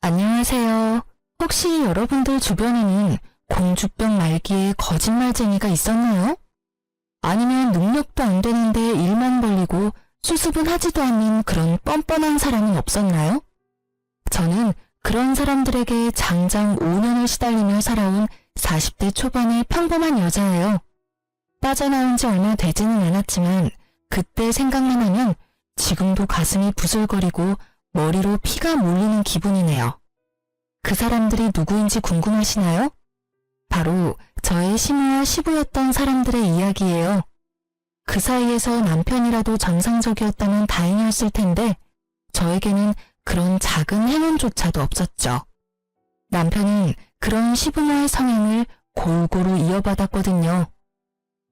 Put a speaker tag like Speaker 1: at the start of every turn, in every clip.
Speaker 1: 안녕하세요. 혹시 여러분들 주변에는 공주병 말기에 거짓말쟁이가 있었나요? 아니면 능력도 안 되는데 일만 벌리고 수습은 하지도 않는 그런 뻔뻔한 사람은 없었나요? 저는 그런 사람들에게 장장 5년을 시달리며 살아온 40대 초반의 평범한 여자예요. 빠져나온 지 얼마 되지는 않았지만 그때 생각만 하면 지금도 가슴이 부슬거리고 머리로 피가 몰리는 기분이네요. 그 사람들이 누구인지 궁금하시나요? 바로 저의 시무와 시부였던 사람들의 이야기예요. 그 사이에서 남편이라도 정상적이었다면 다행이었을 텐데 저에게는 그런 작은 행운조차도 없었죠. 남편은 그런 시부모의 성향을 골고루 이어받았거든요.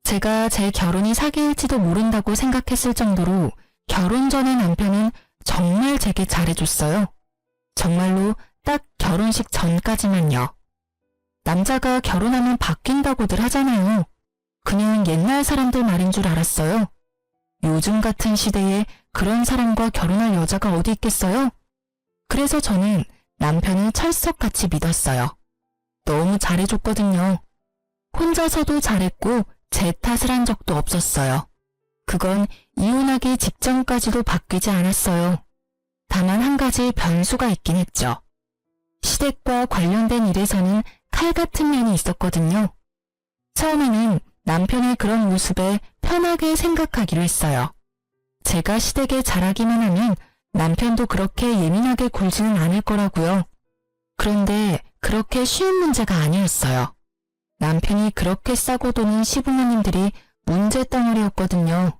Speaker 1: 제가 제 결혼이 사기일지도 모른다고 생각했을 정도로 결혼 전에 남편은 정말 제게 잘해줬어요. 정말로 딱 결혼식 전까지만요. 남자가 결혼하면 바뀐다고들 하잖아요. 그냥 옛날 사람들 말인 줄 알았어요. 요즘 같은 시대에 그런 사람과 결혼할 여자가 어디 있겠어요? 그래서 저는 남편을 철석같이 믿었어요. 너무 잘해줬거든요. 혼자서도 잘했고 제 탓을 한 적도 없었어요. 그건 이혼하기 직전까지도 바뀌지 않았어요. 다만 한 가지 변수가 있긴 했죠. 시댁과 관련된 일에서는 칼 같은 면이 있었거든요. 처음에는 남편의 그런 모습에 편하게 생각하기로 했어요. 제가 시댁에 잘하기만 하면 남편도 그렇게 예민하게 굴지는 않을 거라고요. 그런데 그렇게 쉬운 문제가 아니었어요. 남편이 그렇게 싸고 도는 시부모님들이 문제 덩어리였거든요.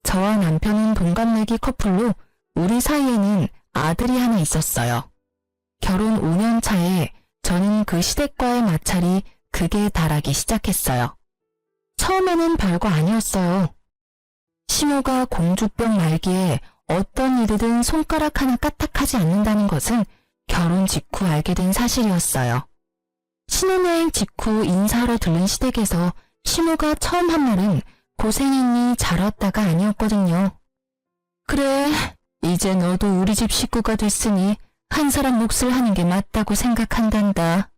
Speaker 1: 저와 남편은 동갑내기 커플로 우리 사이에는 아들이 하나 있었어요. 결혼 5년 차에 저는 그 시댁과의 마찰이 극에 달하기 시작했어요. 처음에는 별거 아니었어요. 시모가 공주병 말기에 어떤 일이든 손가락 하나 까딱하지 않는다는 것은 결혼 직후 알게 된 사실이었어요. 신혼여행 직후 인사하러 들른 시댁에서 시모가 처음 한 말은 고생했니 잘 왔다가 아니었거든요. 그래, 이제 너도 우리 집 식구가 됐으니 한 사람 몫을 하는 게 맞다고 생각한단다.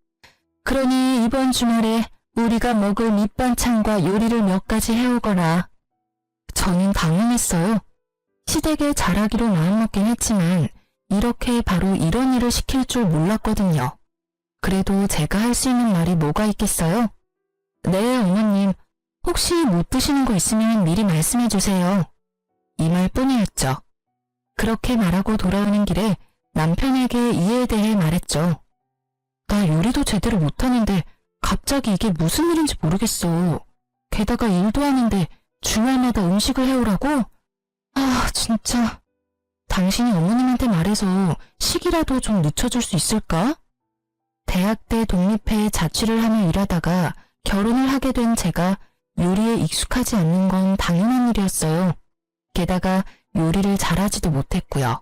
Speaker 1: 그러니 이번 주말에 우리가 먹을 밑반찬과 요리를 몇 가지 해오거라. 저는 당황했어요. 시댁에 잘하기로 마음먹긴 했지만 이렇게 바로 이런 일을 시킬 줄 몰랐거든요. 그래도 제가 할 수 있는 말이 뭐가 있겠어요? 네, 어머님. 혹시 못 드시는 거 있으면 미리 말씀해 주세요. 이 말뿐이었죠. 그렇게 말하고 돌아오는 길에 남편에게 이에 대해 말했죠. 나 요리도 제대로 못하는데 갑자기 이게 무슨 일인지 모르겠어. 게다가 일도 하는데 주말마다 음식을 해오라고? 아, 진짜. 당신이 어머님한테 말해서 식이라도 좀 늦춰줄 수 있을까? 대학 때 독립해 자취를 하며 일하다가 결혼을 하게 된 제가 요리에 익숙하지 않는 건 당연한 일이었어요. 게다가 요리를 잘하지도 못했고요.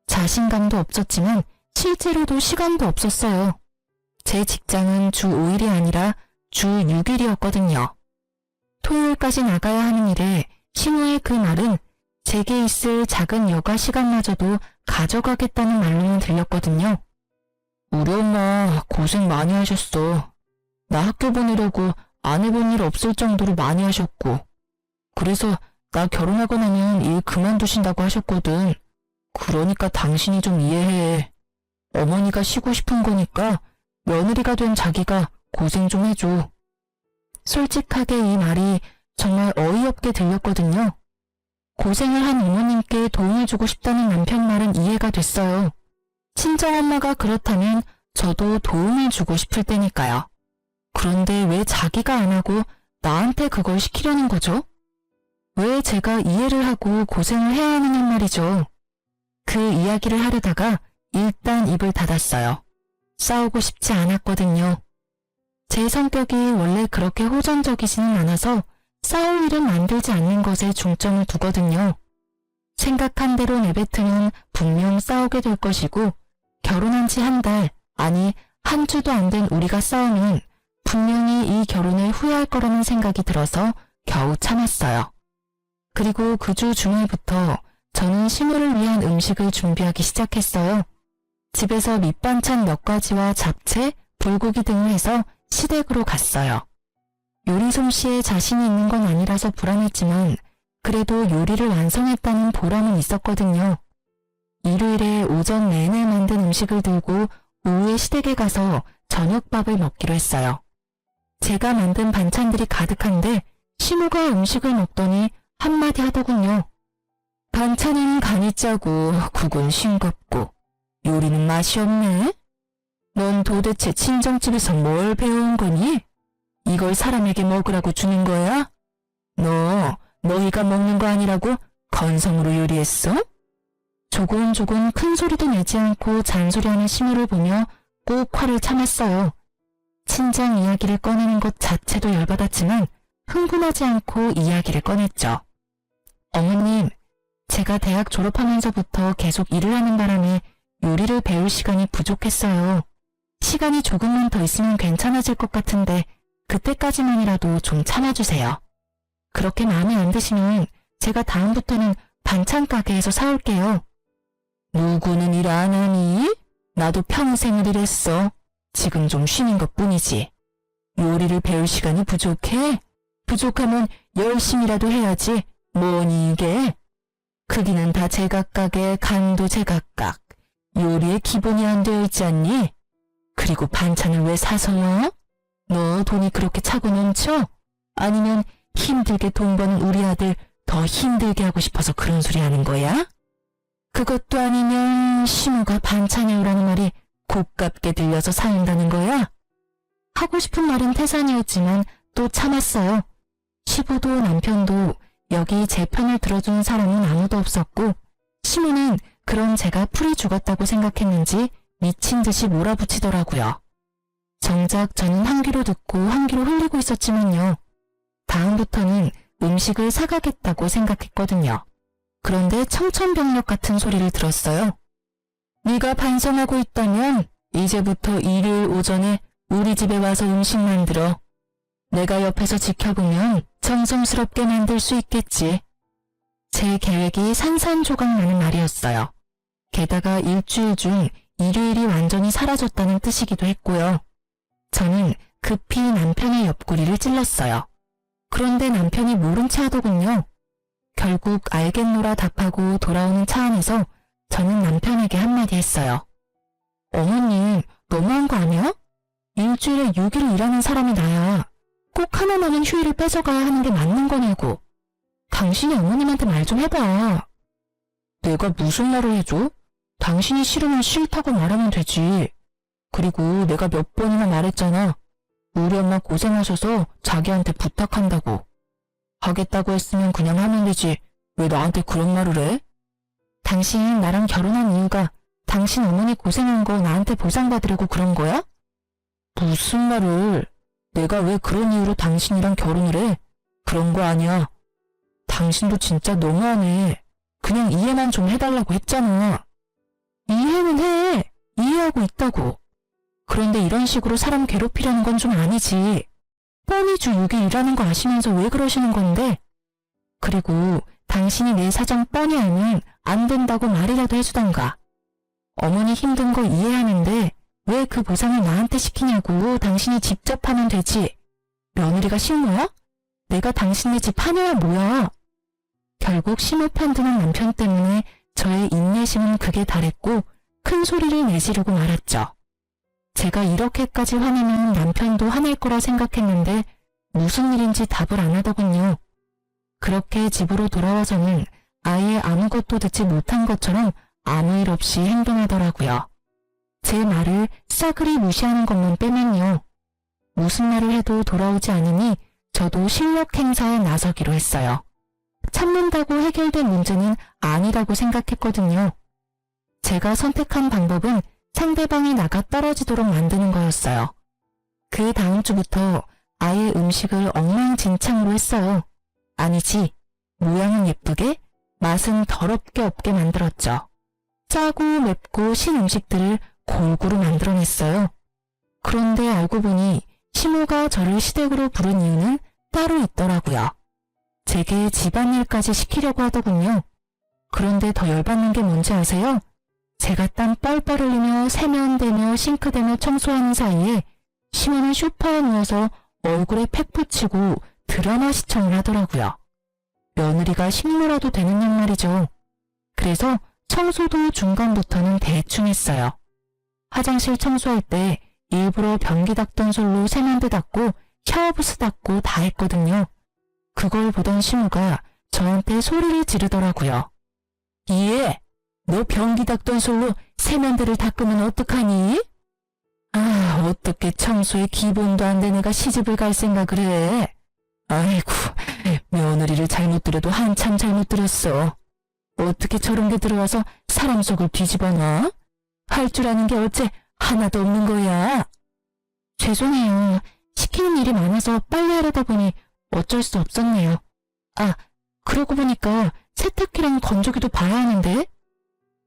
Speaker 1: 자신감도 없었지만 실제로도 시간도 없었어요. 제 직장은 주 5일이 아니라 주 6일이었거든요. 토요일까지 나가야 하는 일에 시모의 그 말은 제게 있을 작은 여가 시간마저도 가져가겠다는 말로는 들렸거든요. 우리 엄마 고생 많이 하셨어. 나 학교 보내려고 안 해본 일 없을 정도로 많이 하셨고. 그래서 나 결혼하고 나면 일 그만두신다고 하셨거든. 그러니까 당신이 좀 이해해. 어머니가 쉬고 싶은 거니까 며느리가 된 자기가 고생 좀 해줘. 솔직하게 이 말이 정말 어이없게 들렸거든요. 고생을 한 어머님께 도움을 주고 싶다는 남편 말은 이해가 됐어요. 친정엄마가 그렇다면 저도 도움을 주고 싶을 때니까요. 그런데 왜 자기가 안 하고 나한테 그걸 시키려는 거죠? 왜 제가 이해를 하고 고생을 해야 하느냐 말이죠. 그 이야기를 하려다가 일단 입을 닫았어요. 싸우고 싶지 않았거든요. 제 성격이 원래 그렇게 호전적이지는 않아서 싸울 일을 만들지 않는 것에 중점을 두거든요. 생각한 대로 내뱉으면 분명 싸우게 될 것이고 결혼한 지 한 달, 아니 한 주도 안 된 우리가 싸우면 분명히 이 결혼을 후회할 거라는 생각이 들어서 겨우 참았어요. 그리고 그 주 주말부터 저는 시모를 위한 음식을 준비하기 시작했어요. 집에서 밑반찬 몇 가지와 잡채, 불고기 등을 해서 시댁으로 갔어요. 요리 솜씨에 자신이 있는 건 아니라서 불안했지만 그래도 요리를 완성했다는 보람은 있었거든요. 일요일에 오전 내내 만든 음식을 들고 오후에 시댁에 가서 저녁밥을 먹기로 했어요. 제가 만든 반찬들이 가득한데 시모가 음식을 먹더니 한마디 하더군요. 반찬은 간이 짜고 국은 싱겁고 요리는 맛이 없네. 넌 도대체 친정집에서 뭘 배워온 거니? 이걸 사람에게 먹으라고 주는 거야? 너희가 먹는 거 아니라고 건성으로 요리했어? 조곤조곤 큰 소리도 내지 않고 잔소리하는 시모를 보며 꼭 화를 참았어요. 친정 이야기를 꺼내는 것 자체도 열받았지만 흥분하지 않고 이야기를 꺼냈죠. 어머님, 제가 대학 졸업하면서부터 계속 일을 하는 바람에 요리를 배울 시간이 부족했어요. 시간이 조금만 더 있으면 괜찮아질 것 같은데 그때까지만이라도 좀 참아주세요. 그렇게 마음에 안 드시면 제가 다음부터는 반찬 가게에서 사올게요. 누구는 일 안 하니? 나도 평생을 일했어. 지금 좀 쉬는 것뿐이지. 요리를 배울 시간이 부족해? 부족하면 열심히라도 해야지. 뭐니 이게? 크기는 다 제각각에 간도 제각각. 요리에 기본이 안 되어 있지 않니? 그리고 반찬을 왜 사서 와? 너 돈이 그렇게 차고 넘쳐? 아니면 힘들게 돈 버는 우리 아들 더 힘들게 하고 싶어서 그런 소리 하는 거야? 그것도 아니면 시모가 반찬에 오라는 말이 고깝게 들려서 사온다는 거야? 하고 싶은 말은 태산이었지만 또 참았어요. 시부도 남편도 여기 제 편을 들어주는 사람은 아무도 없었고 시모는 그런 제가 풀이 죽었다고 생각했는지 미친 듯이 몰아붙이더라고요. 정작 저는 한 귀로 듣고 한 귀로 흘리고 있었지만요. 다음부터는 음식을 사가겠다고 생각했거든요. 그런데 청천벽력 같은 소리를 들었어요. 네가 반성하고 있다면 이제부터 일요일 오전에 우리 집에 와서 음식 만들어. 내가 옆에서 지켜보면 정성스럽게 만들 수 있겠지. 제 계획이 산산조각나는 날이었어요. 게다가 일주일 중 일요일이 완전히 사라졌다는 뜻이기도 했고요. 저는 급히 남편의 옆구리를 찔렀어요. 그런데 남편이 모른 체 하더군요. 결국 알겠노라 답하고 돌아오는 차 안에서 저는 남편에게 한마디 했어요. 어머님, 너무한 거 아니야? 일주일에 6일 일하는 사람이 나야. 꼭 하나만은 휴일을 뺏어가야 하는 게 맞는 거냐고. 당신이 어머님한테 말 좀 해봐. 내가 무슨 말을 해줘? 당신이 싫으면 싫다고 말하면 되지. 그리고 내가 몇 번이나 말했잖아. 우리 엄마 고생하셔서 자기한테 부탁한다고. 하겠다고 했으면 그냥 하면 되지. 왜 나한테 그런 말을 해? 당신 나랑 결혼한 이유가 당신 어머니 고생한 거 나한테 보상받으려고 그런 거야? 무슨 말을. 내가 왜 그런 이유로 당신이랑 결혼을 해? 그런 거 아니야. 당신도 진짜 너무하네. 그냥 이해만 좀 해달라고 했잖아. 이해는 해. 이해하고 있다고. 그런데 이런 식으로 사람 괴롭히려는 건 좀 아니지. 뻔히 주 6일 일하는 거 아시면서 왜 그러시는 건데? 그리고 당신이 내 사정 뻔히 알면 안 된다고 말이라도 해주던가. 어머니 힘든 거 이해하는데 왜 그 보상을 나한테 시키냐고. 당신이 직접 하면 되지. 며느리가 식모야? 내가 당신네 집 하녀야 뭐야. 결국 시모 편드는 남편 때문에 저의 인내심은 극에 달했고 큰 소리를 내지르고 말았죠. 제가 이렇게까지 화내면 남편도 화낼 거라 생각했는데 무슨 일인지 답을 안 하더군요. 그렇게 집으로 돌아와서는 아예 아무것도 듣지 못한 것처럼 아무 일 없이 행동하더라고요. 제 말을 싸그리 무시하는 것만 빼면요. 무슨 말을 해도 돌아오지 않으니 저도 실력 행사에 나서기로 했어요. 참는다고 해결된 문제는 아니라고 생각했거든요. 제가 선택한 방법은 상대방이 나가 떨어지도록 만드는 거였어요. 그 다음 주부터 아예 음식을 엉망진창으로 했어요. 아니지, 모양은 예쁘게, 맛은 더럽게 없게 만들었죠. 짜고 맵고 신 음식들을 골고루 만들어냈어요. 그런데 알고 보니 시모가 저를 시댁으로 부른 이유는 따로 있더라고요. 제게 집안일까지 시키려고 하더군요. 그런데 더 열받는 게 뭔지 아세요? 제가 땀 뻘뻘 흘리며 세면대며 싱크대며 청소하는 사이에 시모는 소파에 누워서 얼굴에 팩 붙이고 드라마 시청을 하더라고요. 며느리가 식모라도 되는 양 말이죠. 그래서 청소도 중간부터는 대충 했어요. 화장실 청소할 때 일부러 변기 닦던 솔로 세면대 닦고 샤워부스 닦고 다 했거든요. 그걸 보던 시모가 저한테 소리를 지르더라고요. 예, 너 변기 닦던 솔로 세면대를 닦으면 어떡하니? 아, 어떻게 청소에 기본도 안 된 애가 시집을 갈 생각을 해? 아이고, 며느리를 잘못 들여도 한참 잘못 들였어. 어떻게 저런 게 들어와서 사람 속을 뒤집어놔? 할 줄 아는 게 어째 하나도 없는 거야? 죄송해요. 시키는 일이 많아서 빨리 하려다 보니 어쩔 수 없었네요. 아, 그러고 보니까 세탁기랑 건조기도 봐야 하는데?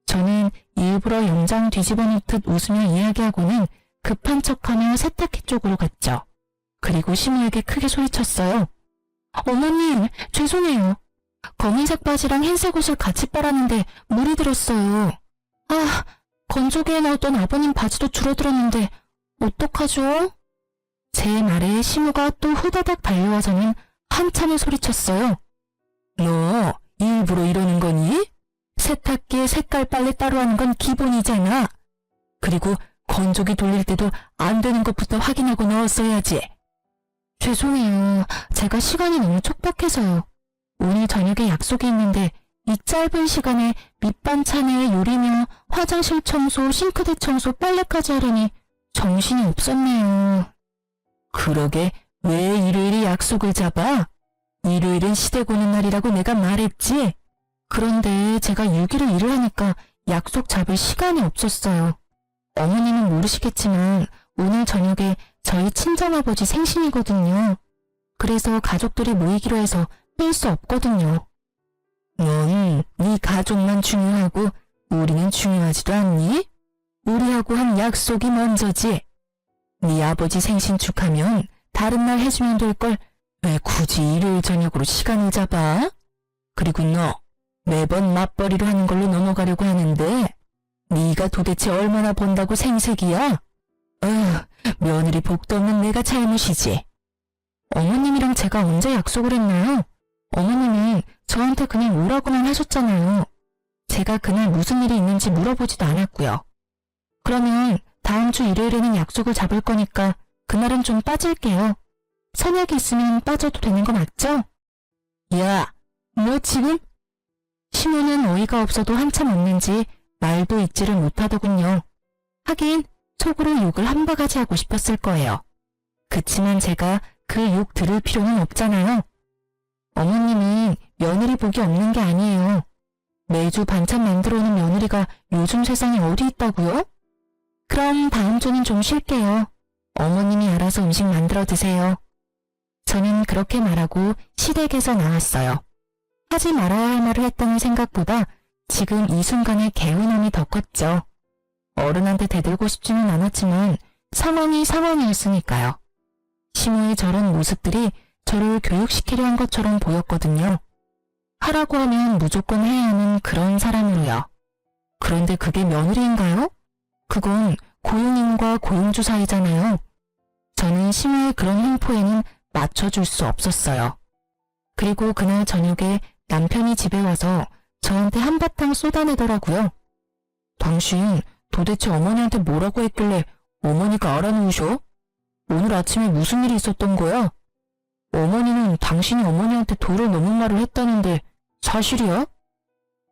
Speaker 1: 저는 일부러 연장 뒤집어놓듯 웃으며 이야기하고는 급한 척하며 세탁기 쪽으로 갔죠. 그리고 시모에게 크게 소리쳤어요. 어머님, 죄송해요. 검은색 바지랑 흰색 옷을 같이 빨았는데 물이 들었어요. 아, 건조기에 넣었던 아버님 바지도 줄어들었는데 어떡하죠? 제 말에 시모가 또 후다닥 달려와서는 한참을 소리쳤어요. 너 일부러 이러는 거니? 세탁기에 색깔 빨래 따로 하는 건 기본이잖아. 그리고 건조기 돌릴 때도 안 되는 것부터 확인하고 넣었어야지. 죄송해요. 제가 시간이 너무 촉박해서요. 오늘 저녁에 약속이 있는데 이 짧은 시간에 밑반찬에 요리며 화장실 청소, 싱크대 청소, 빨래까지 하려니 정신이 없었네요. 그러게 왜 일요일에 약속을 잡아? 일요일은 시댁 오는 날이라고 내가 말했지? 그런데 제가 6일을 일을 하니까 약속 잡을 시간이 없었어요. 어머님은 모르시겠지만 오늘 저녁에 저희 친정아버지 생신이거든요. 그래서 가족들이 모이기로 해서 뺄 수 없거든요. 넌 네 가족만 중요하고 우리는 중요하지도 않니? 우리하고 한 약속이 먼저지. 네 아버지 생신 축하면 다른 날 해주면 될 걸 왜 굳이 일요일 저녁으로 시간을 잡아? 그리고 너 매번 맞벌이로 하는 걸로 넘어가려고 하는데 네가 도대체 얼마나 번다고 생색이야? 며느리 복도 없는 내가 잘못이지. 어머님이랑 제가 언제 약속을 했나요? 어머님은 저한테 그냥 오라고만 하셨잖아요. 제가 그날 무슨 일이 있는지 물어보지도 않았고요. 그러면 다음 주 일요일에는 약속을 잡을 거니까 그날은 좀 빠질게요. 선약이 있으면 빠져도 되는 거 맞죠? 야, 너 지금? 시모는 어이가 없어도 한참 없는지 말도 잊지를 못하더군요. 하긴 속으로 욕을 한 바가지 하고 싶었을 거예요. 그치만 제가 그 욕 들을 필요는 없잖아요. 어머님은 며느리 복이 없는 게 아니에요. 매주 반찬 만들어 오는 며느리가 요즘 세상에 어디 있다고요? 그럼 다음 주는 좀 쉴게요. 어머님이 알아서 음식 만들어 드세요. 저는 그렇게 말하고 시댁에서 나왔어요. 하지 말아야 할 말을 했다는 생각보다 지금 이 순간에 개운함이 더 컸죠. 어른한테 대들고 싶지는 않았지만 상황이 상황이었으니까요. 시모의 저런 모습들이 저를 교육시키려 한 것처럼 보였거든요. 하라고 하면 무조건 해야 하는 그런 사람으로요. 그런데 그게 며느리인가요? 그건 고용인과 고용주 사이잖아요. 저는 시모의 그런 행포에는 맞춰줄 수 없었어요. 그리고 그날 저녁에 남편이 집에 와서 저한테 한바탕 쏟아내더라고요. 당신 도대체 어머니한테 뭐라고 했길래 어머니가 알아놓으셔? 오늘 아침에 무슨 일이 있었던 거야? 어머니는 당신이 어머니한테 도를 넘은 말을 했다는데 사실이야?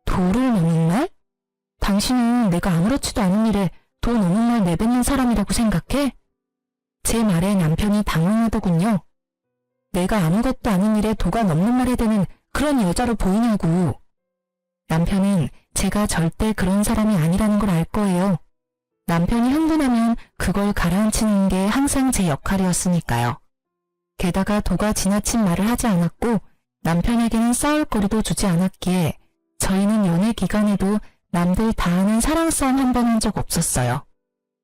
Speaker 1: 도를 넘은 말? 당신은 내가 아무렇지도 않은 일에 도 넘은 말 내뱉는 사람이라고 생각해? 제 말에 남편이 당황하더군요. 내가 아무것도 아닌 일에 도가 넘는 말에 대는 그런 여자로 보이냐고. 남편은 제가 절대 그런 사람이 아니라는 걸 알 거예요. 남편이 흥분하면 그걸 가라앉히는 게 항상 제 역할이었으니까요. 게다가 도가 지나친 말을 하지 않았고 남편에게는 싸울 거리도 주지 않았기에 저희는 연애 기간에도 남들 다 아는 사랑 싸움 한 번 한 적 없었어요.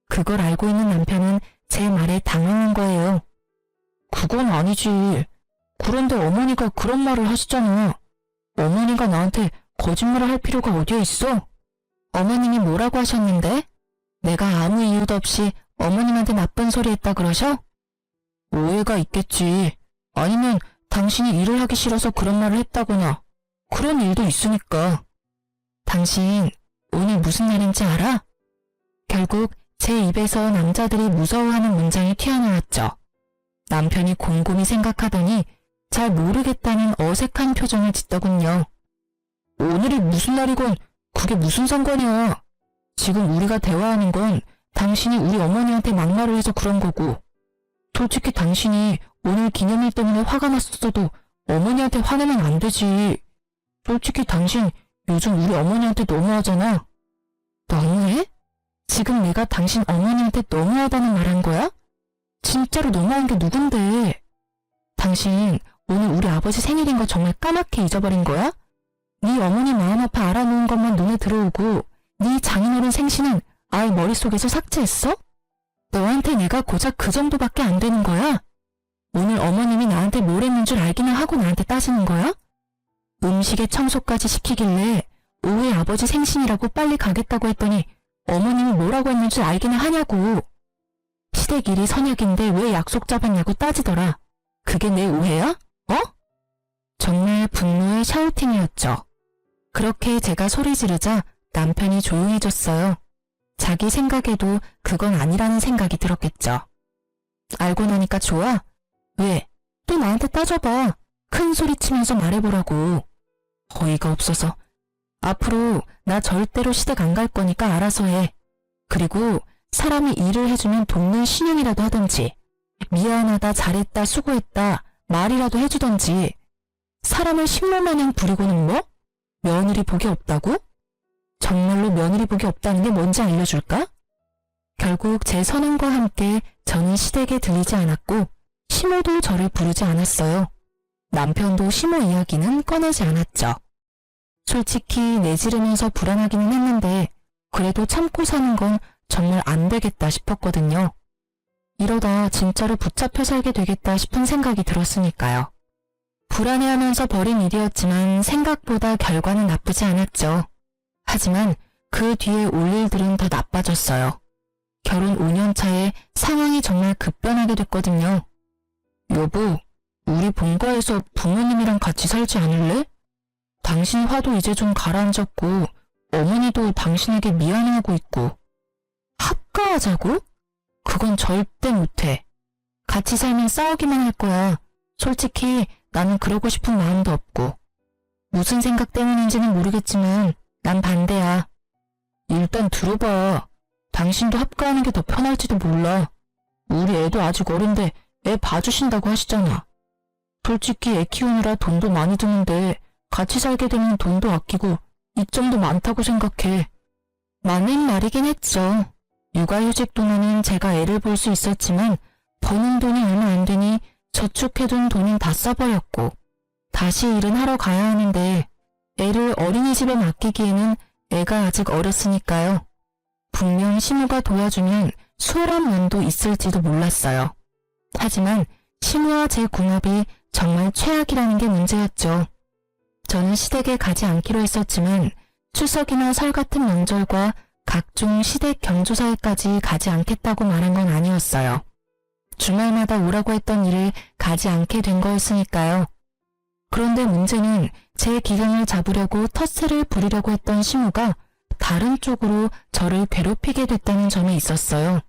Speaker 1: 그걸 알고 있는 남편은 제 말에 당황한 거예요. 그건 아니지. 그런데 어머니가 그런 말을 하시잖아. 어머니가 나한테 거짓말을 할 필요가 어디에 있어? 어머님이 뭐라고 하셨는데? 내가 아무 이유도 없이 어머님한테 나쁜 소리 했다 그러셔? 오해가 있겠지. 아니면 당신이 일을 하기 싫어서 그런 말을 했다거나 그런 일도 있으니까. 당신 오늘 무슨 날인지 알아? 결국 제 입에서 남자들이 무서워하는 문장이 튀어나왔죠. 남편이 곰곰이 생각하더니 잘 모르겠다는 어색한 표정을 짓더군요. 오늘이 무슨 날이건 그게 무슨 상관이야. 지금 우리가 대화하는 건 당신이 우리 어머니한테 막말을 해서 그런 거고, 솔직히 당신이 오늘 기념일 때문에 화가 났었어도 어머니한테 화내면 안 되지. 솔직히 당신 요즘 우리 어머니한테 너무하잖아. 너무해? 지금 내가 당신 어머니한테 너무하다는 말 한 거야? 진짜로 너무한 게 누군데? 당신 오늘 우리 아버지 생일인 거 정말 까맣게 잊어버린 거야? 네 어머니 마음 아파 알아놓은 것만 눈에 들어오고 네 장인어른 생신은 아예 머릿속에서 삭제했어? 너한테 내가 고작 그 정도밖에 안 되는 거야? 오늘 어머님이 나한테 뭘 했는 줄 알기나 하고 나한테 따지는 거야? 음식에 청소까지 시키길래 오후에 아버지 생신이라고 빨리 가겠다고 했더니 어머님이 뭐라고 했는 줄 알기나 하냐고. 시댁 일이 선약인데 왜 약속 잡았냐고 따지더라. 그게 내 오해야? 어? 정말 분노의 샤우팅이었죠. 그렇게 제가 소리 지르자 남편이 조용해졌어요. 자기 생각에도 그건 아니라는 생각이 들었겠죠. 알고 나니까 좋아? 왜? 또 나한테 따져봐. 큰 소리 치면서 말해보라고. 어이가 없어서. 앞으로 나 절대로 시댁 안 갈 거니까 알아서 해. 그리고 사람이 일을 해주면 돕는 신용이라도 하던지, 미안하다, 잘했다, 수고했다 말이라도 해주던지. 사람을 식물마냥 부리고는 뭐? 며느리 복이 없다고? 정말로 며느리 복이 없다는 게 뭔지 알려줄까? 결국 제 선언과 함께 저는 시댁에 들리지 않았고 시모도 저를 부르지 않았어요. 남편도 시모 이야기는 꺼내지 않았죠. 솔직히 내지르면서 불안하기는 했는데 그래도 참고 사는 건 정말 안 되겠다 싶었거든요. 이러다 진짜로 붙잡혀 살게 되겠다 싶은 생각이 들었으니까요. 불안해하면서 벌인 일이었지만 생각보다 결과는 나쁘지 않았죠. 하지만 그 뒤에 올 일들은 더 나빠졌어요. 결혼 5년 차에 상황이 정말 급변하게 됐거든요. 여보, 우리 본가에서 부모님이랑 같이 살지 않을래? 당신 화도 이제 좀 가라앉았고 어머니도 당신에게 미안해하고 있고. 합가하자고? 그건 절대 못해. 같이 살면 싸우기만 할 거야. 솔직히 나는 그러고 싶은 마음도 없고. 무슨 생각 때문인지는 모르겠지만 난 반대야. 일단 들어봐. 당신도 합가하는 게 더 편할지도 몰라. 우리 애도 아직 어린데 애 봐주신다고 하시잖아. 솔직히 애 키우느라 돈도 많이 드는데 같이 살게 되면 돈도 아끼고 이점도 많다고 생각해. 맞는 말이긴 했죠. 육아휴직 동안은 제가 애를 볼 수 있었지만 버는 돈이 얼마 안 되니 저축해둔 돈은 다 써버렸고 다시 일은 하러 가야 하는데 애를 어린이집에 맡기기에는 애가 아직 어렸으니까요. 분명 시모가 도와주면 수월한 면도 있을지도 몰랐어요. 하지만 시모와 제 궁합이 정말 최악이라는 게 문제였죠. 저는 시댁에 가지 않기로 했었지만 추석이나 설 같은 명절과 각종 시댁 경조사에까지 가지 않겠다고 말한 건 아니었어요. 주말마다 오라고 했던 일을 가지 않게 된 거였으니까요. 그런데 문제는 제 기강을 잡으려고 텃세를 부리려고 했던 시모가 다른 쪽으로 저를 괴롭히게 됐다는 점에 있었어요.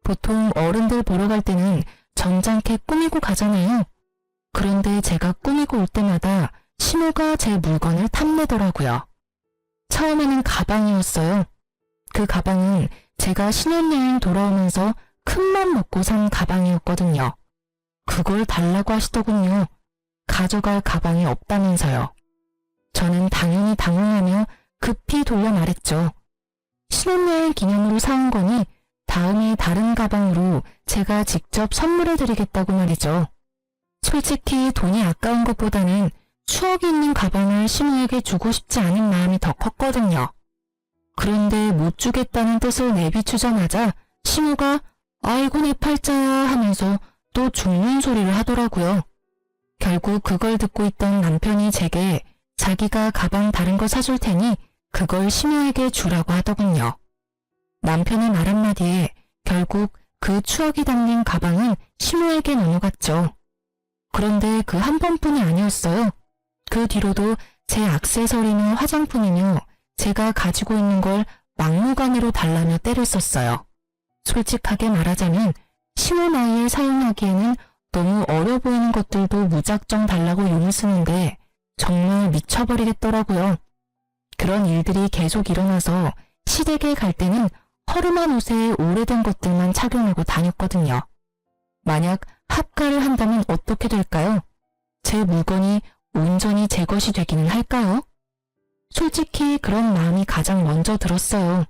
Speaker 1: 보통 어른들 보러 갈 때는 점잖게 꾸미고 가잖아요. 그런데 제가 꾸미고 올 때마다 시모가 제 물건을 탐내더라고요. 처음에는 가방이었어요. 그 가방은 제가 신혼여행 돌아오면서 큰맘 먹고 산 가방이었거든요. 그걸 달라고 하시더군요. 가져갈 가방이 없다면서요. 저는 당연히 당황하며 급히 돌려 말했죠. 신혼여행 기념으로 사온 거니 다음에 다른 가방으로 제가 직접 선물해드리겠다고 말이죠. 솔직히 돈이 아까운 것보다는 추억이 있는 가방을 시모에게 주고 싶지 않은 마음이 더 컸거든요. 그런데 못 주겠다는 뜻을 내비추자마자 시모가 아이고 내 팔자야 하면서 또 죽는 소리를 하더라고요. 결국 그걸 듣고 있던 남편이 제게 자기가 가방 다른 거 사줄 테니 그걸 시모에게 주라고 하더군요. 남편의 말 한마디에 결국 그 추억이 담긴 가방은 시모에게 넘어갔죠. 그런데 그 한 번뿐이 아니었어요. 그 뒤로도 제 액세서리나 화장품이며 제가 가지고 있는 걸 막무가내로 달라며 때를 썼어요. 솔직하게 말하자면 시모 나이에 사용하기에는 너무 어려 보이는 것들도 무작정 달라고 용을 쓰는데 정말 미쳐버리겠더라고요. 그런 일들이 계속 일어나서 시댁에 갈 때는 허름한 옷에 오래된 것들만 착용하고 다녔거든요. 만약 합가를 한다면 어떻게 될까요? 제 물건이 온전히 제 것이 되기는 할까요? 솔직히 그런 마음이 가장 먼저 들었어요.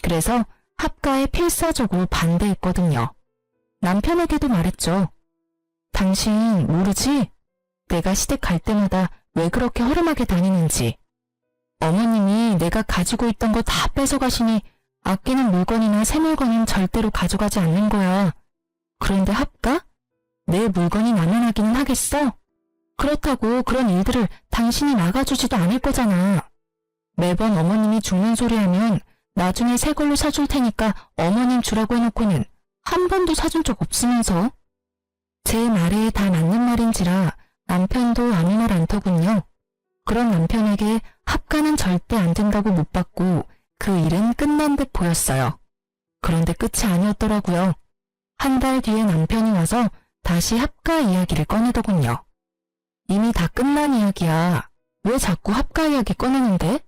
Speaker 1: 그래서 합가에 필사적으로 반대했거든요. 남편에게도 말했죠. 당신 모르지? 내가 시댁 갈 때마다 왜 그렇게 허름하게 다니는지. 어머님이 내가 가지고 있던 거 다 뺏어가시니 아끼는 물건이나 새 물건은 절대로 가져가지 않는 거야. 그런데 합가? 내 물건이 남아나기는 하겠어? 그렇다고 그런 일들을 당신이 막아주지도 않을 거잖아. 매번 어머님이 죽는 소리 하면 나중에 새 걸로 사줄 테니까 어머님 주라고 해놓고는 한 번도 사준 적 없으면서. 제 말에 다 맞는 말인지라 남편도 아무 말 않더군요. 그런 남편에게 합가는 절대 안 된다고 못 받고 그 일은 끝난 듯 보였어요. 그런데 끝이 아니었더라고요. 한 달 뒤에 남편이 와서 다시 합가 이야기를 꺼내더군요. 이미 다 끝난 이야기야. 왜 자꾸 합가 이야기 꺼내는데?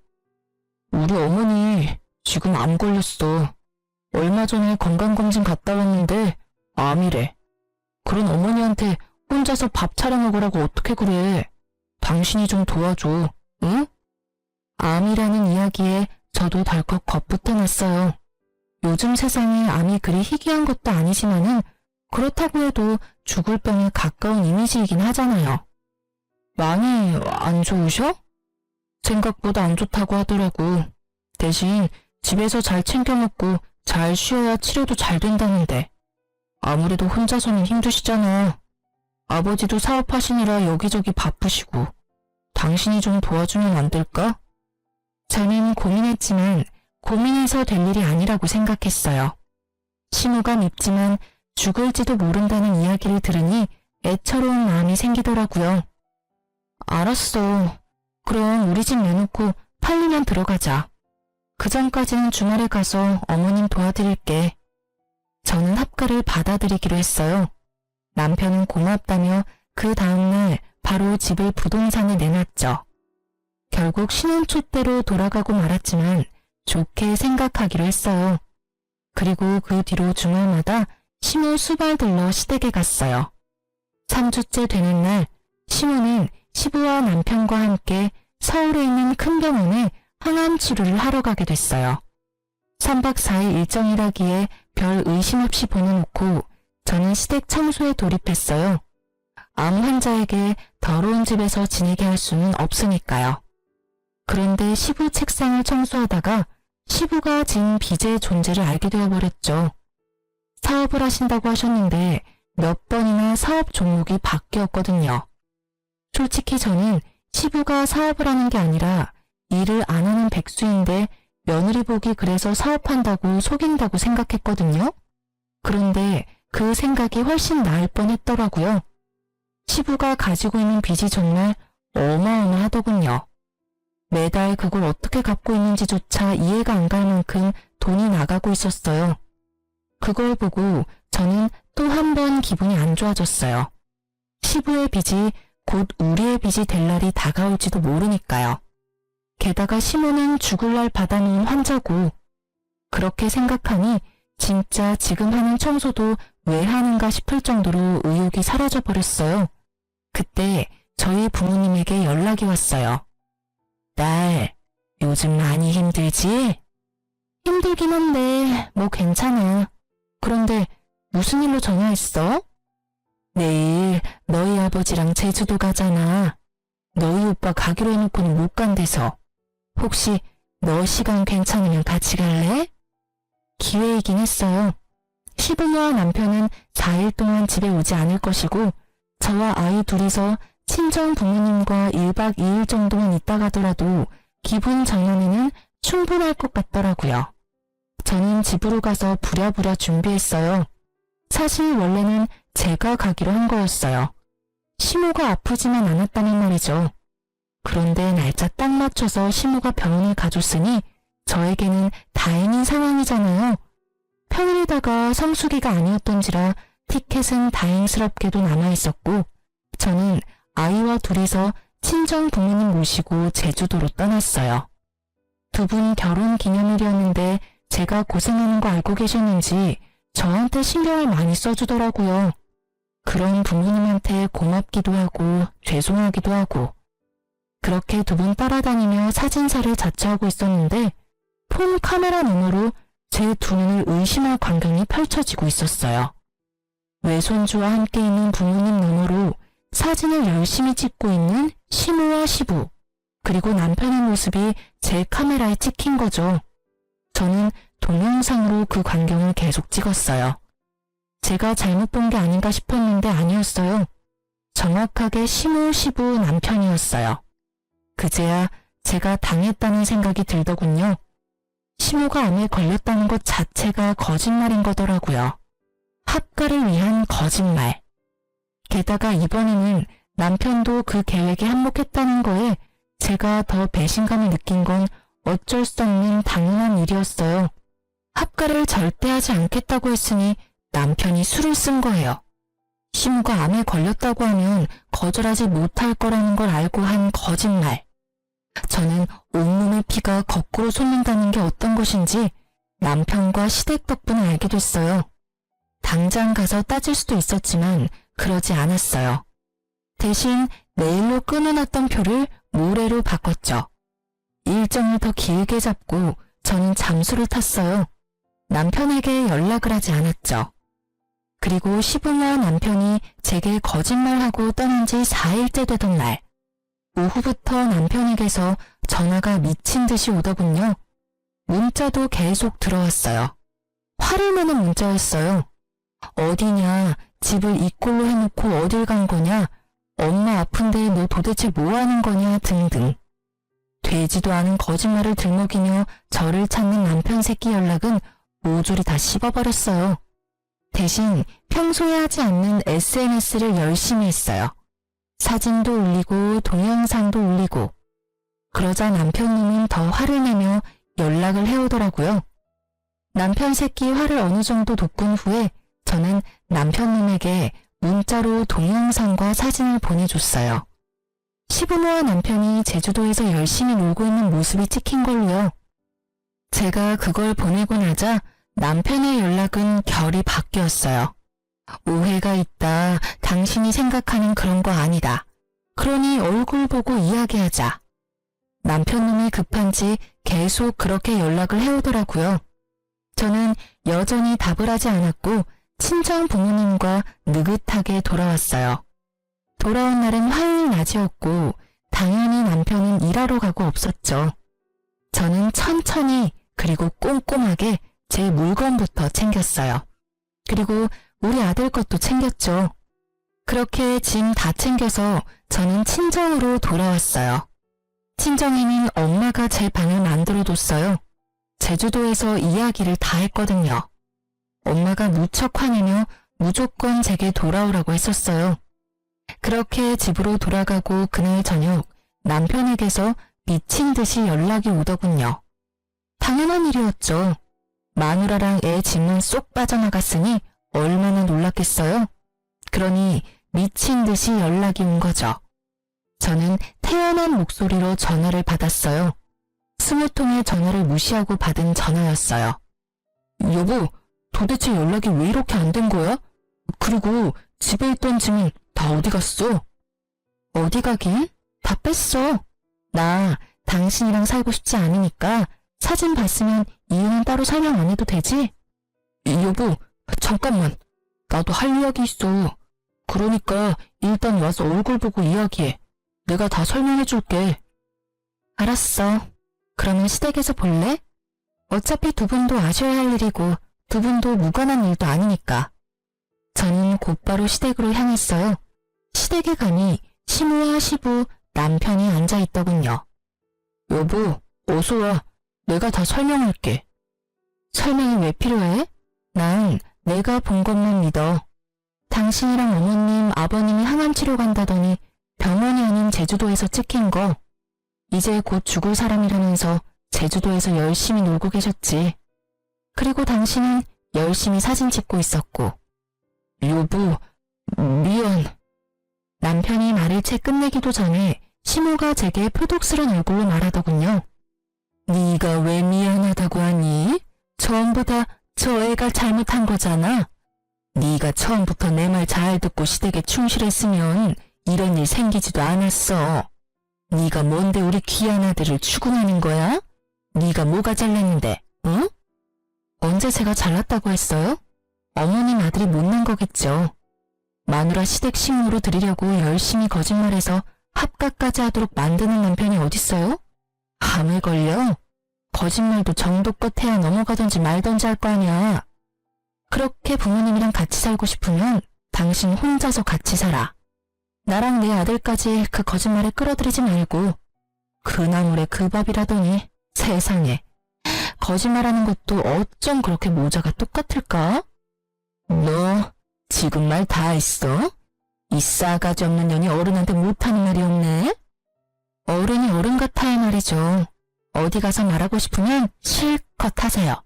Speaker 1: 우리 어머니 지금 암 걸렸어. 얼마 전에 건강검진 갔다 왔는데 암이래. 그런 어머니한테 혼자서 밥 차려 먹으라고 어떻게 그래. 당신이 좀 도와줘. 응? 암이라는 이야기에 저도 덜컥 겁부터 났어요. 요즘 세상에 암이 그리 희귀한 것도 아니지만은 그렇다고 해도 죽을 병에 가까운 이미지이긴 하잖아요. 많이 안 좋으셔? 생각보다 안 좋다고 하더라고. 대신 집에서 잘 챙겨 먹고 잘 쉬어야 치료도 잘 된다는데. 아무래도 혼자서는 힘드시잖아. 아버지도 사업하시느라 여기저기 바쁘시고. 당신이 좀 도와주면 안 될까? 저는 고민했지만 고민해서 될 일이 아니라고 생각했어요. 시모가 밉지만 죽을지도 모른다는 이야기를 들으니 애처로운 마음이 생기더라고요. 알았어. 그럼 우리 집 내놓고 팔리면 들어가자. 그 전까지는 주말에 가서 어머님 도와드릴게. 저는 합가를 받아들이기로 했어요. 남편은 고맙다며 그 다음날 바로 집을 부동산에 내놨죠. 결국 신혼 촛대로 돌아가고 말았지만 좋게 생각하기로 했어요. 그리고 그 뒤로 주말마다 시모 수발 들러 시댁에 갔어요. 3주째 되는 날 시모는 시부와 남편과 함께 서울에 있는 큰 병원에 항암 치료를 하러 가게 됐어요. 3박 4일 일정이라기에 별 의심 없이 보내놓고 저는 시댁 청소에 돌입했어요. 암 환자에게 더러운 집에서 지내게 할 수는 없으니까요. 그런데 시부 책상을 청소하다가 시부가 진 빚의 존재를 알게 되어버렸죠. 사업을 하신다고 하셨는데 몇 번이나 사업 종목이 바뀌었거든요. 솔직히 저는 시부가 사업을 하는 게 아니라 일을 안 하는 백수인데 며느리 복이 그래서 사업한다고 속인다고 생각했거든요. 그런데 그 생각이 훨씬 나을 뻔했더라고요. 시부가 가지고 있는 빚이 정말 어마어마하더군요. 매달 그걸 어떻게 갚고 있는지조차 이해가 안 갈 만큼 돈이 나가고 있었어요. 그걸 보고 저는 또 한 번 기분이 안 좋아졌어요. 시부의 빚이 곧 우리의 빚이 될 날이 다가올지도 모르니까요. 게다가 시모는 죽을 날 받아놓은 환자고. 그렇게 생각하니 진짜 지금 하는 청소도 왜 하는가 싶을 정도로 의욕이 사라져버렸어요. 그때 저희 부모님에게 연락이 왔어요. 딸, 요즘 많이 힘들지? 힘들긴 한데 뭐 괜찮아. 그런데 무슨 일로 전화했어? 내일 너희 아버지랑 제주도 가잖아. 너희 오빠 가기로 해놓고는 못 간대서. 혹시 너 시간 괜찮으면 같이 갈래? 기회이긴 했어요. 시부모와 남편은 4일 동안 집에 오지 않을 것이고 저와 아이 둘이서 친정 부모님과 1박 2일 정도만 있다 가더라도 기분 전환에는 충분할 것 같더라고요. 저는 집으로 가서 부랴부랴 준비했어요. 사실 원래는 제가 가기로 한 거였어요. 시모가 아프지만 않았다는 말이죠. 그런데 날짜 딱 맞춰서 시모가 병원에 가줬으니 저에게는 다행인 상황이잖아요. 평일에다가 성수기가 아니었던지라 티켓은 다행스럽게도 남아있었고 저는 아이와 둘이서 친정 부모님 모시고 제주도로 떠났어요. 두 분 결혼 기념일이었는데 제가 고생하는 거 알고 계셨는지 저한테 신경을 많이 써주더라고요. 그런 부모님한테 고맙기도 하고 죄송하기도 하고 그렇게 두 분 따라다니며 사진사를 자처하고 있었는데 폰 카메라 너머로 제 두 눈을 의심할 광경이 펼쳐지고 있었어요. 외손주와 함께 있는 부모님 너머로 사진을 열심히 찍고 있는 시모와 시부 그리고 남편의 모습이 제 카메라에 찍힌 거죠. 저는 동영상으로 그 광경을 계속 찍었어요. 제가 잘못 본 게 아닌가 싶었는데 아니었어요. 정확하게 시모 시부 남편이었어요. 그제야 제가 당했다는 생각이 들더군요. 시모가 암에 걸렸다는 것 자체가 거짓말인 거더라고요. 합가를 위한 거짓말. 게다가 이번에는 남편도 그 계획에 한몫했다는 거에 제가 더 배신감을 느낀 건 어쩔 수 없는 당연한 일이었어요. 합가를 절대 하지 않겠다고 했으니 남편이 술을 쓴 거예요. 시모가 암에 걸렸다고 하면 거절하지 못할 거라는 걸 알고 한 거짓말. 저는 온몸의 피가 거꾸로 솟는다는 게 어떤 것인지 남편과 시댁 덕분에 알게 됐어요. 당장 가서 따질 수도 있었지만 그러지 않았어요. 대신 내일로 끊어놨던 표를 모레로 바꿨죠. 일정을 더 길게 잡고 저는 잠수를 탔어요. 남편에게 연락을 하지 않았죠. 그리고 시부모와 남편이 제게 거짓말하고 떠난 지 4일째 되던 날, 오후부터 남편에게서 전화가 미친 듯이 오더군요. 문자도 계속 들어왔어요. 화를 내는 문자였어요. 어디냐, 집을 이 꼴로 해놓고 어딜 간 거냐, 엄마 아픈데 너 도대체 뭐 하는 거냐 등등. 되지도 않은 거짓말을 들먹이며 저를 찾는 남편 새끼 연락은 모조리 다 씹어버렸어요. 대신 평소에 하지 않는 SNS를 열심히 했어요. 사진도 올리고 동영상도 올리고. 그러자 남편님은 더 화를 내며 연락을 해오더라고요. 남편 새끼 화를 어느 정도 돋군 후에 저는 남편님에게 문자로 동영상과 사진을 보내줬어요. 시부모와 남편이 제주도에서 열심히 놀고 있는 모습이 찍힌 걸로요. 제가 그걸 보내고 나자 남편의 연락은 결이 바뀌었어요. 오해가 있다. 당신이 생각하는 그런 거 아니다. 그러니 얼굴 보고 이야기하자. 남편놈이 급한지 계속 그렇게 연락을 해오더라고요. 저는 여전히 답을 하지 않았고 친정 부모님과 느긋하게 돌아왔어요. 돌아온 날은 화요일 낮이었고 당연히 남편은 일하러 가고 없었죠. 저는 천천히 그리고 꼼꼼하게 제 물건부터 챙겼어요. 그리고 우리 아들 것도 챙겼죠. 그렇게 짐 다 챙겨서 저는 친정으로 돌아왔어요. 친정에는 엄마가 제 방을 만들어뒀어요. 제주도에서 이야기를 다 했거든요. 엄마가 무척 화내며 무조건 제게 돌아오라고 했었어요. 그렇게 집으로 돌아가고 그날 저녁 남편에게서 미친 듯이 연락이 오더군요. 당연한 일이었죠. 마누라랑 애 짐은 쏙 빠져나갔으니 얼마나 놀랐겠어요? 그러니 미친 듯이 연락이 온 거죠. 저는 태연한 목소리로 전화를 받았어요. 20통의 전화를 무시하고 받은 전화였어요. 여보, 도대체 연락이 왜 이렇게 안 된 거야? 그리고 집에 있던 짐은 다 어디 갔어? 어디 가긴? 다 뺐어. 나 당신이랑 살고 싶지 않으니까 사진 봤으면 이유는 따로 설명 안 해도 되지? 여보, 잠깐만. 나도 할 이야기 있어. 그러니까 일단 와서 얼굴 보고 이야기해. 내가 다 설명해줄게. 알았어. 그러면 시댁에서 볼래? 어차피 두 분도 아셔야 할 일이고 두 분도 무관한 일도 아니니까. 저는 곧바로 시댁으로 향했어요. 시댁에 가니 시모와 시부 남편이 앉아있더군요. 여보, 어서 와. 내가 다 설명할게. 설명이 왜 필요해? 난 내가 본 것만 믿어. 당신이랑 어머님, 아버님이 항암 치료 간다더니 병원이 아닌 제주도에서 찍힌 거. 이제 곧 죽을 사람이라면서 제주도에서 열심히 놀고 계셨지. 그리고 당신은 열심히 사진 찍고 있었고. 여보, 미안. 남편이 말을 채 끝내기도 전에 시모가 제게 표독스런 얼굴로 말하더군요. 네가 왜 미안하다고 하니? 전부 다 저 애가 잘못한 거잖아. 네가 처음부터 내 말 잘 듣고 시댁에 충실했으면 이런 일 생기지도 않았어. 네가 뭔데 우리 귀한 아들을 추궁하는 거야? 네가 뭐가 잘났는데, 응? 언제 제가 잘났다고 했어요? 어머님 아들이 못난 거겠죠. 마누라 시댁 식모로 드리려고 열심히 거짓말해서 합가까지 하도록 만드는 남편이 어딨어요? 암에 걸려? 거짓말도 정도껏 해야 넘어가든지 말든지 할 거 아니야. 그렇게 부모님이랑 같이 살고 싶으면 당신 혼자서 같이 살아. 나랑 내 아들까지 그 거짓말에 끌어들이지 말고. 그 나물에 그 밥이라더니 세상에. 거짓말하는 것도 어쩜 그렇게 모자가 똑같을까? 너 지금 말 다 했어? 이 싸가지 없는 년이 어른한테 못하는 말이 없네? 어른이 어른 같아야 말이죠. 어디 가서 말하고 싶으면 실컷 하세요.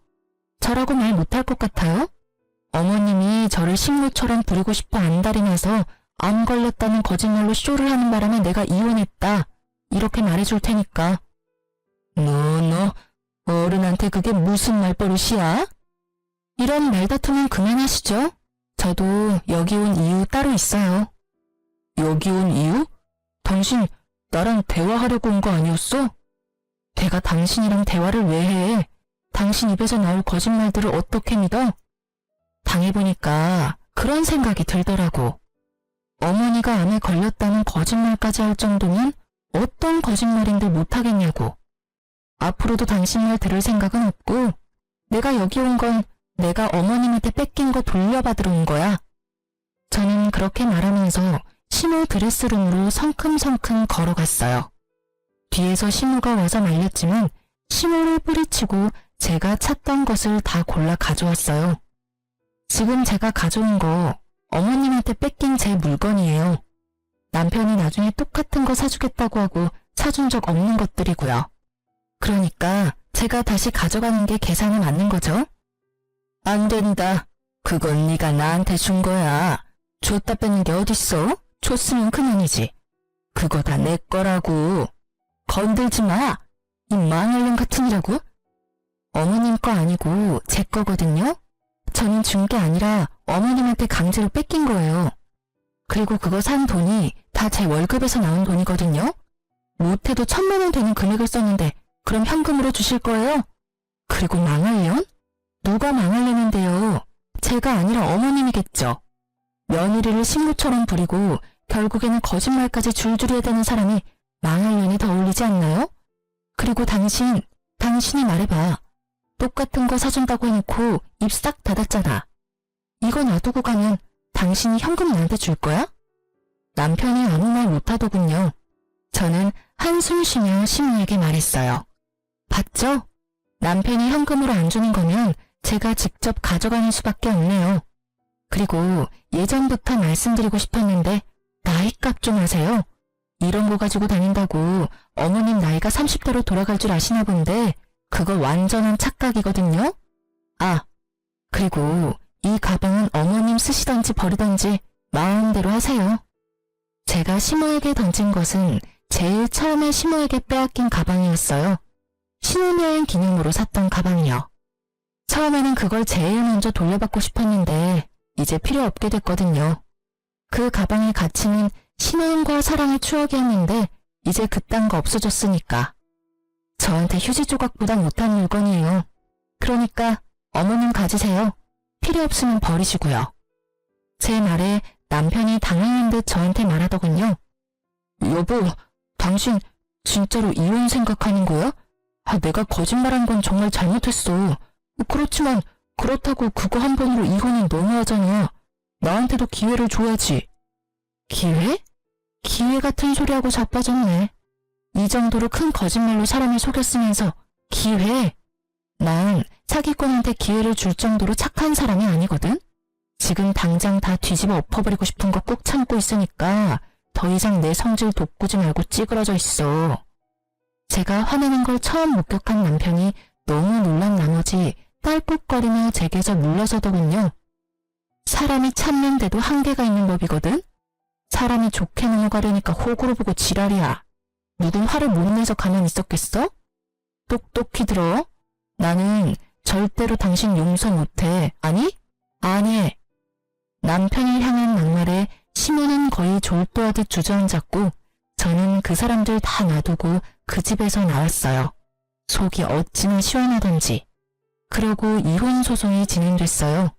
Speaker 1: 저라고 말 못할 것 같아요? 어머님이 저를 식모처럼 부리고 싶어 안달이나서 암 걸렸다는 거짓말로 쇼를 하는 바람에 내가 이혼했다. 이렇게 말해줄 테니까. 너 어른한테 그게 무슨 말버릇이야? 이런 말다툼은 그만하시죠. 저도 여기 온 이유 따로 있어요. 여기 온 이유? 당신 나랑 대화하려고 온 거 아니었어? 내가 당신이랑 대화를 왜 해? 당신 입에서 나올 거짓말들을 어떻게 믿어? 당해보니까 그런 생각이 들더라고. 어머니가 암에 걸렸다는 거짓말까지 할 정도면 어떤 거짓말인들 못하겠냐고. 앞으로도 당신 말 들을 생각은 없고 내가 여기 온 건 내가 어머님한테 뺏긴 거 돌려받으러 온 거야. 저는 그렇게 말하면서 시모 드레스룸으로 성큼성큼 걸어갔어요. 뒤에서 시모가 와서 말렸지만 시모를 뿌리치고 제가 찾던 것을 다 골라 가져왔어요. 지금 제가 가져온 거 어머님한테 뺏긴 제 물건이에요. 남편이 나중에 똑같은 거 사주겠다고 하고 사준 적 없는 것들이고요. 그러니까 제가 다시 가져가는 게 계산에 맞는 거죠? 안 된다. 그건 네가 나한테 준 거야. 줬다 뺏는 게 어딨어? 줬으면 그만이지. 그거 다 내 거라고. 건들지 마. 이 망할년 같으니라고. 어머님 거 아니고 제 거거든요. 저는 준 게 아니라 어머님한테 강제로 뺏긴 거예요. 그리고 그거 산 돈이 다 제 월급에서 나온 돈이거든요. 못해도 1,000만 원 되는 금액을 썼는데 그럼 현금으로 주실 거예요? 그리고 망할년? 누가 망할년인데요? 제가 아니라 어머님이겠죠. 며느리를 식모처럼 부리고 결국에는 거짓말까지 줄줄이 해대는 사람이 망할년이 더 어울리지 않나요? 그리고 당신이 말해봐. 똑같은 거 사준다고 해놓고 입 싹 닫았잖아. 이거 놔두고 가면 당신이 현금 나한테 줄 거야? 남편이 아무 말 못하더군요. 저는 한숨 쉬며 시모에게 말했어요. 봤죠? 남편이 현금으로 안 주는 거면 제가 직접 가져가는 수밖에 없네요. 그리고 예전부터 말씀드리고 싶었는데 나이값 좀 하세요. 이런 거 가지고 다닌다고 어머님 나이가 30대로 돌아갈 줄 아시나 본데 그거 완전한 착각이거든요. 아, 그리고 이 가방은 어머님 쓰시던지 버리던지 마음대로 하세요. 제가 시모에게 던진 것은 제일 처음에 시모에게 빼앗긴 가방이었어요. 신혼여행 기념으로 샀던 가방이요. 처음에는 그걸 제일 먼저 돌려받고 싶었는데 이제 필요 없게 됐거든요. 그 가방의 가치는 신혼과 사랑의 추억이었는데 이제 그딴 거 없어졌으니까. 저한테 휴지 조각보다 못한 물건이에요. 그러니까 어머님 가지세요. 필요 없으면 버리시고요. 제 말에 남편이 당황한 듯 저한테 말하더군요. 여보, 당신 진짜로 이혼 생각하는 거야? 내가 거짓말한 건 정말 잘못했어. 그렇지만 그렇다고 그거 한 번으로 이혼은 너무하잖아. 나한테도 기회를 줘야지. 기회? 기회 같은 소리하고 자빠졌네. 이 정도로 큰 거짓말로 사람을 속였으면서 기회? 난 사기꾼한테 기회를 줄 정도로 착한 사람이 아니거든? 지금 당장 다 뒤집어 엎어버리고 싶은 거 꾹 참고 있으니까 더 이상 내 성질 돋구지 말고 찌그러져 있어. 제가 화내는 걸 처음 목격한 남편이 너무 놀란 나머지 딸꾹거리며 제게서 물러서더군요. 사람이 참는데도 한계가 있는 법이거든? 사람이 좋게 넘어가려니까 호구로 보고 지랄이야. 누군 화를 못 내서 가만히 있었겠어? 똑똑히 들어. 나는 절대로 당신 용서 못해. 아니? 안 해. 남편을 향한 막말에 시모는 거의 졸도하듯 주저앉았고 저는 그 사람들 다 놔두고 그 집에서 나왔어요. 속이 어찌나 시원하던지. 그러고 이혼 소송이 진행됐어요.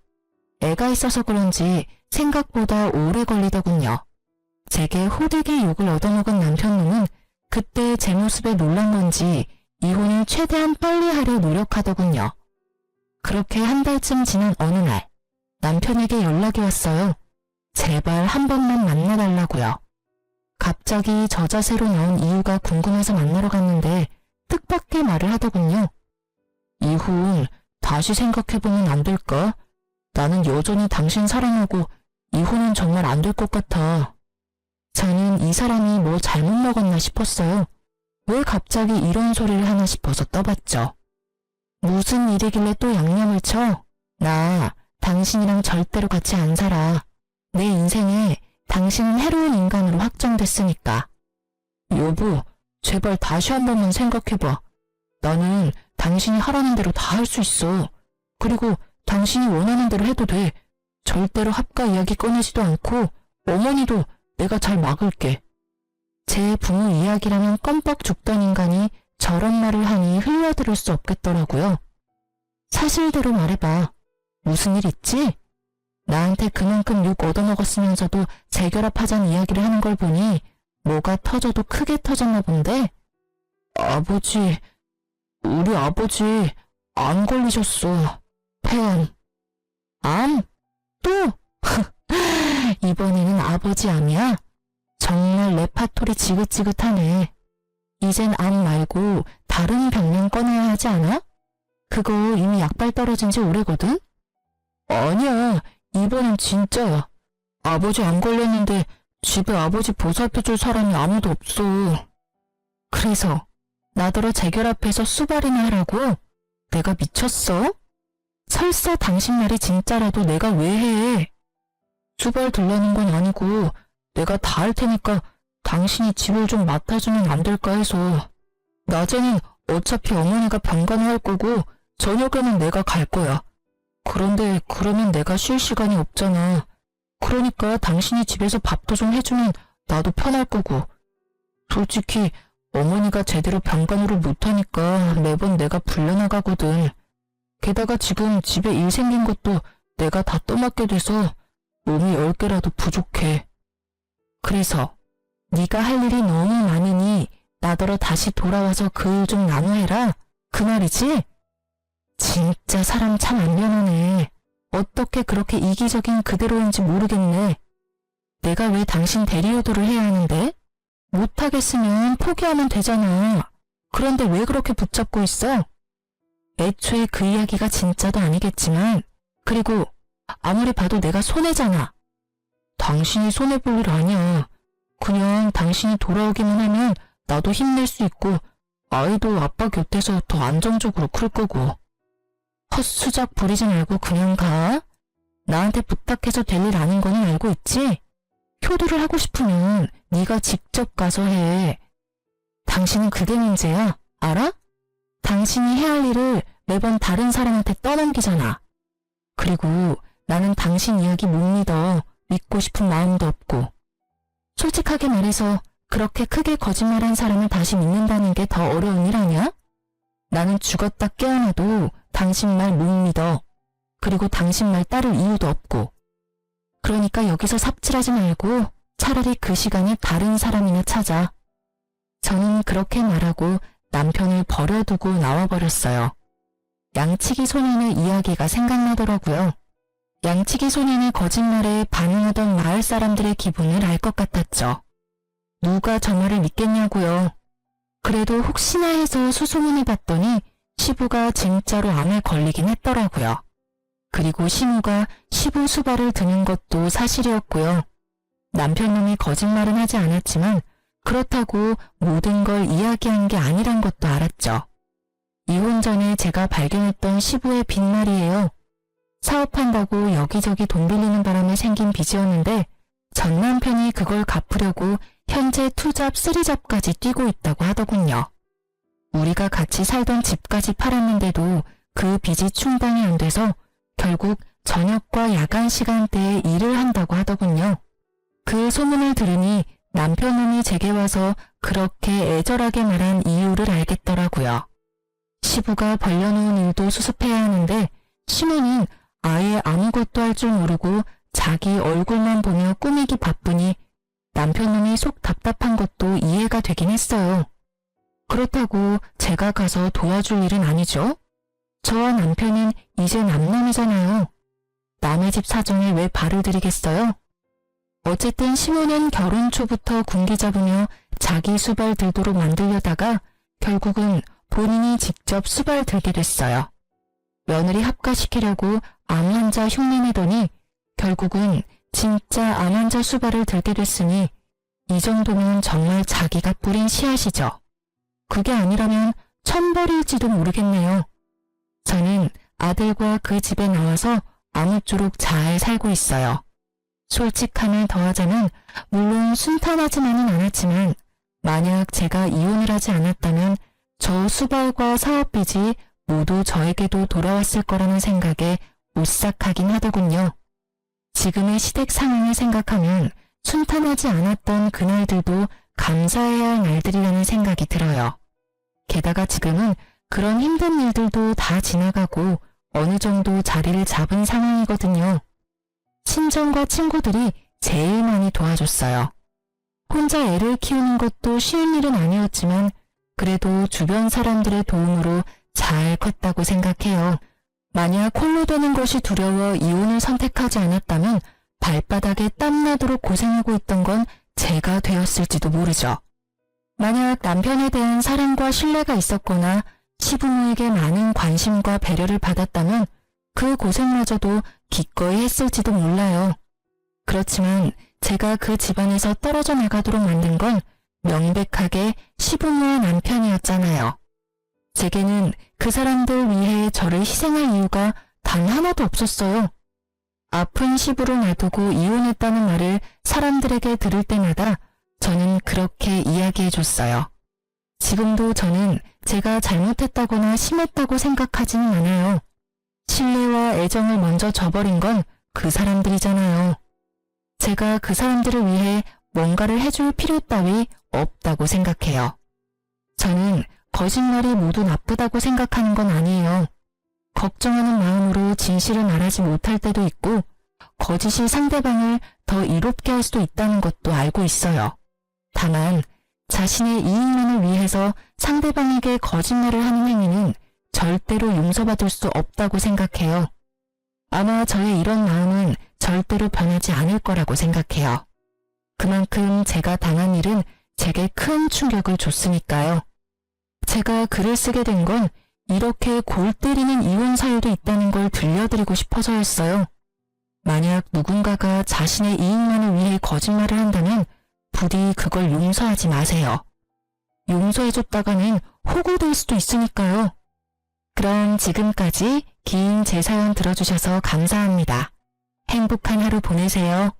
Speaker 1: 애가 있어서 그런지 생각보다 오래 걸리더군요. 제게 호되게 욕을 얻어먹은 남편놈은 그때 제 모습에 놀란 건지 이혼을 최대한 빨리 하려 노력하더군요. 그렇게 한 달쯤 지난 어느 날 남편에게 연락이 왔어요. 제발 한 번만 만나달라고요. 갑자기 저 자세로 나온 이유가 궁금해서 만나러 갔는데 뜻밖의 말을 하더군요. 이혼 다시 생각해보면 안 될까? 나는 여전히 당신 사랑하고 이혼은 정말 안 될 것 같아. 저는 이 사람이 뭐 잘못 먹었나 싶었어요. 왜 갑자기 이런 소리를 하나 싶어서 떠봤죠. 무슨 일이길래 또 양념을 쳐? 나 당신이랑 절대로 같이 안 살아. 내 인생에 당신은 해로운 인간으로 확정됐으니까. 여보, 제발 다시 한 번만 생각해봐. 나는 당신이 하라는 대로 다 할 수 있어. 그리고 당신이 원하는 대로 해도 돼. 절대로 합가 이야기 꺼내지도 않고 어머니도 내가 잘 막을게. 제 부모 이야기라면 껌뻑 죽던 인간이 저런 말을 하니 흘려들을 수 없겠더라고요. 사실대로 말해봐. 무슨 일 있지? 나한테 그만큼 욕 얻어먹었으면서도 재결합하자는 이야기를 하는 걸 보니 뭐가 터져도 크게 터졌나 본데? 아버지, 우리 아버지 암 걸리셨어. 폐암. 암? 또? 이번에는 아버지 암이야? 정말 레파토리 지긋지긋하네. 이젠 암 말고 다른 병명 꺼내야 하지 않아? 그거 이미 약발 떨어진 지 오래거든? 아니야, 이번엔 진짜야. 아버지 암 걸렸는데 집에 아버지 보살펴줄 사람이 아무도 없어. 그래서 나더러 재결합해서 수발이나 하라고? 내가 미쳤어? 설사 당신 말이 진짜라도 내가 왜 해? 수발 둘러는 건 아니고 내가 다 할 테니까 당신이 집을 좀 맡아주면 안 될까 해서. 낮에는 어차피 어머니가 병간호 할 거고 저녁에는 내가 갈 거야. 그런데 그러면 내가 쉴 시간이 없잖아. 그러니까 당신이 집에서 밥도 좀 해주면 나도 편할 거고. 솔직히 어머니가 제대로 병간호를 못하니까 매번 내가 불려나가거든. 게다가 지금 집에 일 생긴 것도 내가 다 떠맡게 돼서 몸이 10개라도 부족해. 그래서 네가 할 일이 너무 많으니 나더러 다시 돌아와서 그 일 좀 나눠해라. 그 말이지? 진짜 사람 참 안 변하네. 어떻게 그렇게 이기적인 그대로인지 모르겠네. 내가 왜 당신 대리효도를 해야 하는데? 못하겠으면 포기하면 되잖아. 그런데 왜 그렇게 붙잡고 있어? 애초에 그 이야기가 진짜도 아니겠지만, 그리고 아무리 봐도 내가 손해잖아. 당신이 손해볼 일 아니야. 그냥 당신이 돌아오기만 하면 나도 힘낼 수 있고 아이도 아빠 곁에서 더 안정적으로 클 거고. 헛수작 부리지 말고 그냥 가. 나한테 부탁해서 될 일 아닌 거는 알고 있지? 효도를 하고 싶으면 네가 직접 가서 해. 당신은 그게 문제야. 알아? 당신이 해야 할 일을 매번 다른 사람한테 떠넘기잖아. 그리고 나는 당신 이야기 못 믿어. 믿고 싶은 마음도 없고. 솔직하게 말해서 그렇게 크게 거짓말한 사람을 다시 믿는다는 게 더 어려운 일 아니야? 나는 죽었다 깨어나도 당신 말 못 믿어. 그리고 당신 말 따를 이유도 없고. 그러니까 여기서 삽질하지 말고 차라리 그 시간에 다른 사람이나 찾아. 저는 그렇게 말하고 남편을 버려두고 나와버렸어요. 양치기 소년의 이야기가 생각나더라고요. 양치기 소년의 거짓말에 반응하던 마을 사람들의 기분을 알 것 같았죠. 누가 저 말을 믿겠냐고요. 그래도 혹시나 해서 수소문해 봤더니 시부가 진짜로 암에 걸리긴 했더라고요. 그리고 시무가 시부 수발을 드는 것도 사실이었고요. 남편놈이 거짓말은 하지 않았지만 그렇다고 모든 걸 이야기한 게 아니란 것도 알았죠. 이혼 전에 제가 발견했던 시부의 빈말이에요. 사업한다고 여기저기 돈 빌리는 바람에 생긴 빚이었는데 전 남편이 그걸 갚으려고 현재 투잡, 쓰리잡까지 뛰고 있다고 하더군요. 우리가 같이 살던 집까지 팔았는데도 그 빚이 충당이 안 돼서 결국 저녁과 야간 시간대에 일을 한다고 하더군요. 그 소문을 들으니 남편놈이 제게 와서 그렇게 애절하게 말한 이유를 알겠더라고요. 시부가 벌려놓은 일도 수습해야 하는데 시모는 아예 아무것도 할 줄 모르고 자기 얼굴만 보며 꾸미기 바쁘니 남편놈이 속 답답한 것도 이해가 되긴 했어요. 그렇다고 제가 가서 도와줄 일은 아니죠. 저와 남편은 이제 남남이잖아요. 남의 집 사정에 왜 발을 들이겠어요? 어쨌든 시모는 결혼 초부터 군기 잡으며 자기 수발 들도록 만들려다가 결국은 본인이 직접 수발 들게 됐어요. 며느리 합가시키려고 암 환자 흉내내더니 결국은 진짜 암 환자 수발을 들게 됐으니 이 정도면 정말 자기가 뿌린 씨앗이죠. 그게 아니라면 천벌일지도 모르겠네요. 저는 아들과 그 집에 나와서 아무쪼록 잘 살고 있어요. 솔직함을 더하자면 물론 순탄하지만은 않았지만 만약 제가 이혼을 하지 않았다면 저 수발과 사업빚이 모두 저에게도 돌아왔을 거라는 생각에 오싹하긴 하더군요. 지금의 시댁 상황을 생각하면 순탄하지 않았던 그날들도 감사해야 할 날들이라는 생각이 들어요. 게다가 지금은 그런 힘든 일들도 다 지나가고 어느 정도 자리를 잡은 상황이거든요. 친정과 친구들이 제일 많이 도와줬어요. 혼자 애를 키우는 것도 쉬운 일은 아니었지만 그래도 주변 사람들의 도움으로 잘 컸다고 생각해요. 만약 홀로 되는 것이 두려워 이혼을 선택하지 않았다면 발바닥에 땀나도록 고생하고 있던 건 제가 되었을지도 모르죠. 만약 남편에 대한 사랑과 신뢰가 있었거나 시부모에게 많은 관심과 배려를 받았다면 그 고생마저도 기꺼이 했을지도 몰라요. 그렇지만 제가 그 집안에서 떨어져 나가도록 만든 건 명백하게 시부모의 남편이었잖아요. 제게는 그 사람들 위해 저를 희생할 이유가 단 하나도 없었어요. 아픈 시부를 놔두고 이혼했다는 말을 사람들에게 들을 때마다 저는 그렇게 이야기해줬어요. 지금도 저는 제가 잘못했다거나 심했다고 생각하지는 않아요. 신뢰와 애정을 먼저 저버린 건 그 사람들이잖아요. 제가 그 사람들을 위해 뭔가를 해줄 필요 따위 없다고 생각해요. 저는 거짓말이 모두 나쁘다고 생각하는 건 아니에요. 걱정하는 마음으로 진실을 말하지 못할 때도 있고 거짓이 상대방을 더 이롭게 할 수도 있다는 것도 알고 있어요. 다만 자신의 이익만을 위해서 상대방에게 거짓말을 하는 행위는 절대로 용서받을 수 없다고 생각해요. 아마 저의 이런 마음은 절대로 변하지 않을 거라고 생각해요. 그만큼 제가 당한 일은 제게 큰 충격을 줬으니까요. 제가 글을 쓰게 된 건 이렇게 골 때리는 이혼 사유도 있다는 걸 들려드리고 싶어서였어요. 만약 누군가가 자신의 이익만을 위해 거짓말을 한다면 부디 그걸 용서하지 마세요. 용서해줬다가는 호구될 수도 있으니까요. 그럼 지금까지 긴 제 사연 들어주셔서 감사합니다. 행복한 하루 보내세요.